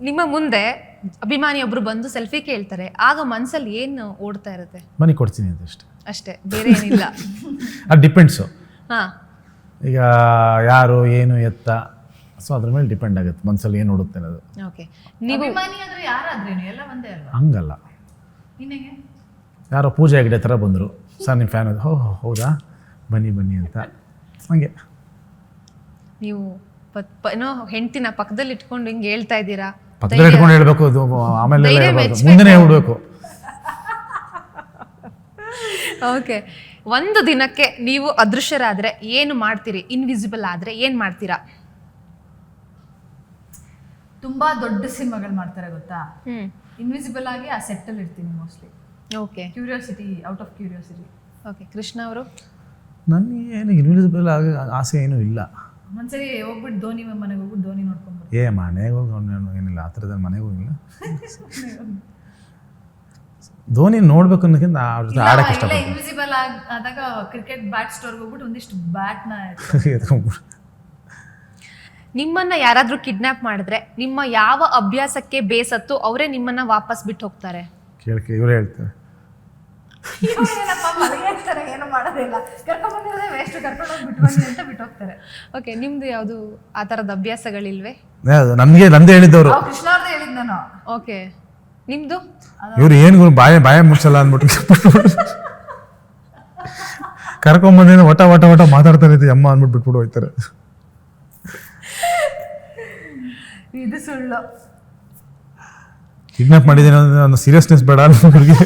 ನಿಮ್ಮ ಮುಂದೆ ಅಭಿಮಾನಿಯೊಬ್ರು ಬಂದು ಸೆಲ್ಫಿ ಕೇಳ್ತಾರೆ, ಆಗ ಮನ್ಸಲ್ಲಿ ಏನು ಓಡ್ತಾ ಇರುತ್ತೆ? ಮನಿ ಕೊಡ್ತೀನಿ ಅಂತ ಅಷ್ಟೇ, ಬೇರೆ ಏನಿಲ್ಲ. ಅದು ಡಿಪೆಂಡ್ಸು. ಹಾಂ, ಈಗ ಯಾರು ಏನು ಎತ್ತ, ಸೊ ಅದ್ರ ಮೇಲೆ ಡಿಪೆಂಡ್ ಆಗುತ್ತೆ ಮನಸ್ಸಲ್ಲಿ ಏನು ಓಡುತ್ತೆ ಅನ್ನೋದು. ಓಕೆ, ನೀವು ಅಭಿಮಾನಿ ಆದ್ರೆ ಯಾರಾದ್ರೇನು ಎಲ್ಲ ಒಂದೇ ಅಲ್ವಾ? ಹಂಗಲ್ಲ, ನಿನಗೆ ಯಾರೋ ಪೂಜೆ ಆಗಿಡೆ ಥರ ಬಂದರು, ಸರ್ ನಿಮ್ಮ ಫ್ಯಾನ್ ಅದು, ಹೌದಾ ಬನ್ನಿ ಬನ್ನಿ ಅಂತ, ಹಂಗೆ. ನೀವು ಏನೋ ಹೆಂಡ್ತಿನ ಪಕ್ಕದಲ್ಲಿ ಇಟ್ಕೊಂಡು ಹಿಂಗೆ ಹೇಳ್ತಾ ಇದ್ದೀರಾ? ಪಕ್ಕದಲ್ಲಿ ಇಟ್ಕೊಂಡು ಹೇಳ್ಬೇಕು, ಅದು ಆಮೇಲೆ ಧೈರ್ಯ ಹೇಳ್ಬಾರ್ದು, ಮೆಚ್ಬೇಕು. ಮುಂದೆನೇ ಹೇಳ್ಬೇಕು. ಓಕೆ, ಒಂದು ದಿನಕ್ಕೆ ನೀವು ಅದೃಶ್ಯರಾದ್ರೆ ಏನು ಮಾಡ್ತೀರಿ? ಇನ್ವಿಸಿಬಲ್ ಆದ್ರೆ ಏನ್ ಮಾಡ್ತೀರಾ? ತುಂಬಾ ದೊಡ್ಡ ಸಿನಿಮಾಗಳು ಮಾಡ್ತಾರೆ ಗೊತ್ತಾ, ಹ್ಮ್, ಇನ್ವಿಸಿಬಲ್ ಆಗಿ ಆ ಸೆಟ್ಟಲ್ಲಿ ಇರ್ತೀನಿ mostly. Okay, curiosity, out of curiosity. Okay. Krishna ಅವರು? ನನಗೇನು ಇನ್ವಿಸಿಬಲ್ ಆಗಿ ಆಸೆ ಏನೂ ಇಲ್ಲ. ಒಂದ್ಸರಿ ಹೋಗ್ಬಿಟ್ಟು ಧೋನಿ ಮನೆಗೆ ಹೋಗ್ಬಿಟ್ಟು ಧೋನಿ ನೋಡ್ಕೊಂಡ್ಬರ್ತೀನಿ. ಮನೆಗೆ ಹೋಗಿ ಏನಿಲ್ಲ, ಆ ಥರದ ಮನೆಗೆ ಹೋಗಿಲ್ಲ. ಧೋನಿ ನೋಡ್ಬೇಕು ಅನ್ನೋಕ್ಕಿಂತ ಅವ್ರ ಜೊತೆ ಆಡಕ್ಕೆ ಇಷ್ಟಪಡ್ತೀನಿ. ಇನ್ವಿಸಿಬಲ್ ಆದಾಗ ಕ್ರಿಕೆಟ್ ಬ್ಯಾಟ್ ಸ್ಟೋರ್ಗೆ ಹೋಗ್ಬಿಟ್ಟು ಒಂದಿಷ್ಟು ಬ್ಯಾಟ್ನ ಎತ್ಕೊಂಡ್ಬಿಡು. ನಿಮ್ಮನ್ನ ಯಾರಾದ್ರೂ ಕಿಡ್ನಾಪ್ ಮಾಡಿದ್ರೆ ನಿಮ್ಮ ಯಾವ ಅಭ್ಯಾಸಕ್ಕೆ ಬೇಸತ್ತು ಅವರೇ ನಿಮ್ಮನ್ನ ವಾಪಸ್ ಬಿಟ್ಟು ಹೋಗ್ತಾರೆ? ಕೇಳ್ಕೆ ಇವರೇ ಹೇಳ್ತಾರೆ. ಮಲಗಿರ್ತಾರೆ, ಏನು ಮಾಡೋದಿಲ್ಲ, ಕರ್ಕೊಂಡ್ಬಂದಿರೋದೇ ವೇಸ್ಟ್, ಕರ್ಕೊಂಡೋಗಿ ಬಿಟ್ಟು ಬನ್ನಿ ಅಂತ ಬಿಟ್ಟು ಹೋಗ್ತಾರೆ. ಓಕೆ, ನಿಮ್ದು ಯಾವುದು ಆ ಥರದ ಅಭ್ಯಾಸಗಳಿಲ್ವೇ? ನಂದೇ ಹೇಳಿದ್ದವರು. ಕೃಷ್ಣ ಅವ್ರದ್ದು ಹೇಳಿದ್ ನಾನು. ಓಕೆ, ನಿಮ್ದು? ಇವ್ರು ಏನು ಬಾಯ ಮುಚ್ಚಲ್ಲ ಅಂದ್ಬಿಟ್ಟು ಕರ್ಕೊಂಬಂದೇನು ಒಟ ಒಟ ಒಟ ಮಾತಾಡ್ತಾರೆ ಅಮ್ಮ ಅಂದ್ಬಿಟ್ಟು ಬಿಟ್ಬಿಟ್ಟು ಹೋಗ್ತಾರೆ. ಇದು ಸುಳ್ಳು. ಕಿಡ್ನಾಪ್ ಮಾಡಿದ್ದೀನಿ ಅನ್ನೋ ಸೀರಿಯಸ್ನೆಸ್ ಬೇಡ ಅವ್ರಿಗೆ.